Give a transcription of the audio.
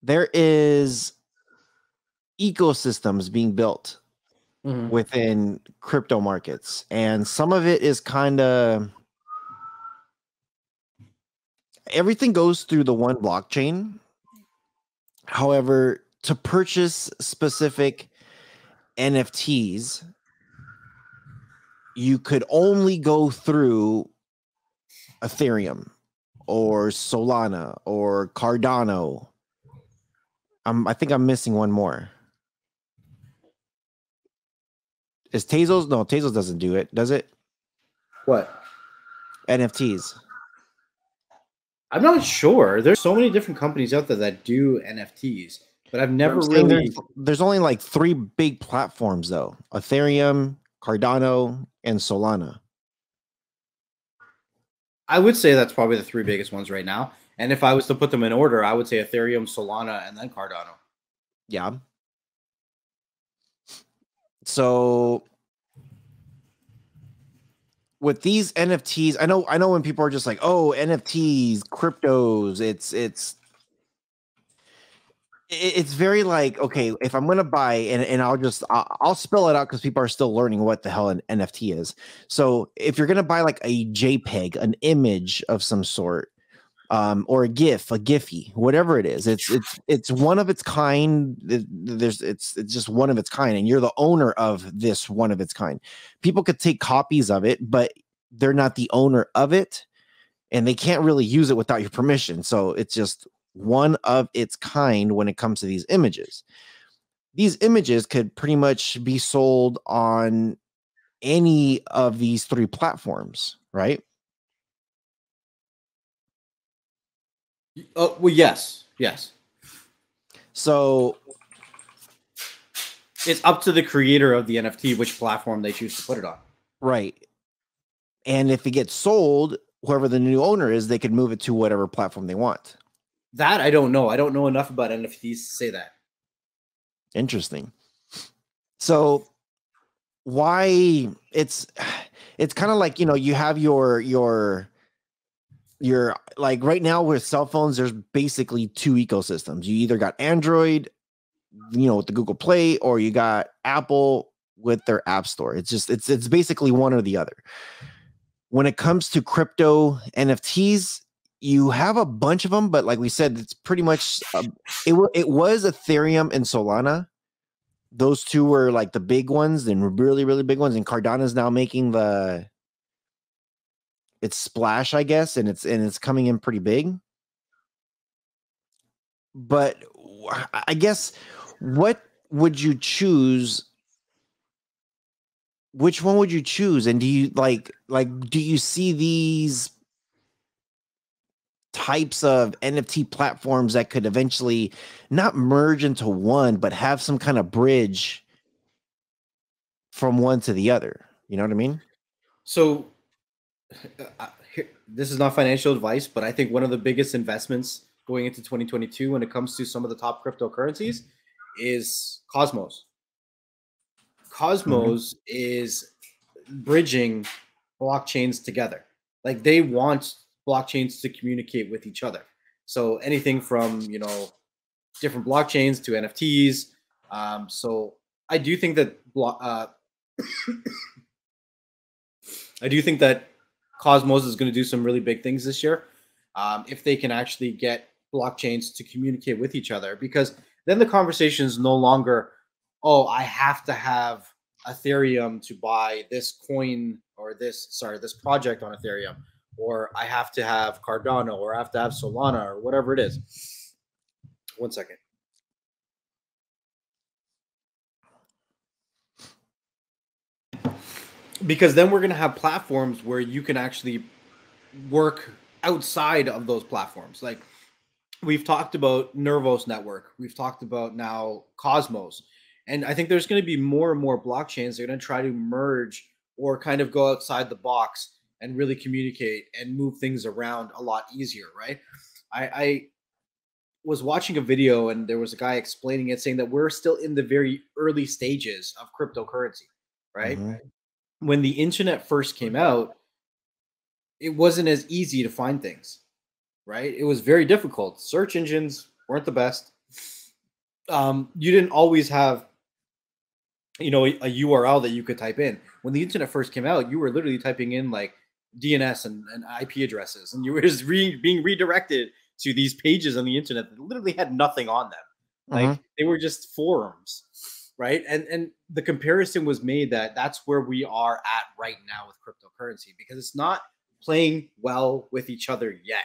there is ecosystems being built within crypto markets, and some of it is kind of, everything goes through the one blockchain. However, to purchase specific NFTs, you could only go through Ethereum or Solana or Cardano. I think I'm missing one more. Is Tezos? No, Tezos doesn't do it, does it? What? NFTs. I'm not sure. There's so many different companies out there that do NFTs, but I've never really. There's only like 3 big platforms though: Ethereum, Cardano, and Solana. I would say that's probably the 3 biggest ones right now. And if I was to put them in order, I would say Ethereum, Solana, and then Cardano. Yeah. So with these NFTs, I know when people are just like, oh, NFTs, cryptos, it's very like, okay, if I'm gonna buy, and I'll spell it out because people are still learning what the hell an NFT is. So if you're gonna buy like a JPEG, an image of some sort, or a GIF, a Giphy, whatever it is, it's one of its kind. It's just one of its kind, and you're the owner of this one of its kind. People could take copies of it, but they're not the owner of it, and they can't really use it without your permission. So it's just one of its kind when it comes to these images. These images could pretty much be sold on any of these 3 platforms, right? Oh, well, yes. So it's up to the creator of the NFT which platform they choose to put it on. Right. And if it gets sold, whoever the new owner is, they could move it to whatever platform they want. That I don't know. I don't know enough about NFTs to say that. Interesting. So why it's kind of like, you have your like right now with cell phones, there's basically 2 ecosystems. You either got Android, with the Google Play, or you got Apple with their App Store. It's basically one or the other. When it comes to crypto NFTs, you have a bunch of them, but like we said, it's pretty much it was Ethereum and Solana. Those 2 were like the big ones, and really, really big ones. And Cardano is now making its splash, I guess, and it's coming in pretty big. But I guess, what would you choose? Which one would you choose? And do you do you see these types of NFT platforms that could eventually not merge into one, but have some kind of bridge from one to the other? You know what I mean? So this is not financial advice, but I think one of the biggest investments going into 2022 when it comes to some of the top cryptocurrencies is Cosmos. Cosmos is bridging blockchains together. Like, they want blockchains to communicate with each other. So anything from, different blockchains to NFTs. So I do think that I do think that Cosmos is going to do some really big things this year, if they can actually get blockchains to communicate with each other, because then the conversation is no longer, oh, I have to have Ethereum to buy this coin or this project on Ethereum, or I have to have Cardano, or I have to have Solana, or whatever it is. 1 second. Because then we're going to have platforms where you can actually work outside of those platforms. Like, we've talked about Nervos Network. We've talked about now Cosmos. And I think there's going to be more and more blockchains that are going to try to merge or kind of go outside the box and really communicate and move things around a lot easier, right? I was watching a video, and there was a guy explaining it, saying that we're still in the very early stages of cryptocurrency, right? When the internet first came out, it wasn't as easy to find things, right? It was very difficult. Search engines weren't the best. you didn't always have, you know, a URL that you could type in. When the internet first came out, you were literally typing in like DNS and IP addresses, and you were just being redirected to these pages on the internet that literally had nothing on them. Like they were just forums, right? And the comparison was made that that's where we are at right now with cryptocurrency, because it's not playing well with each other yet.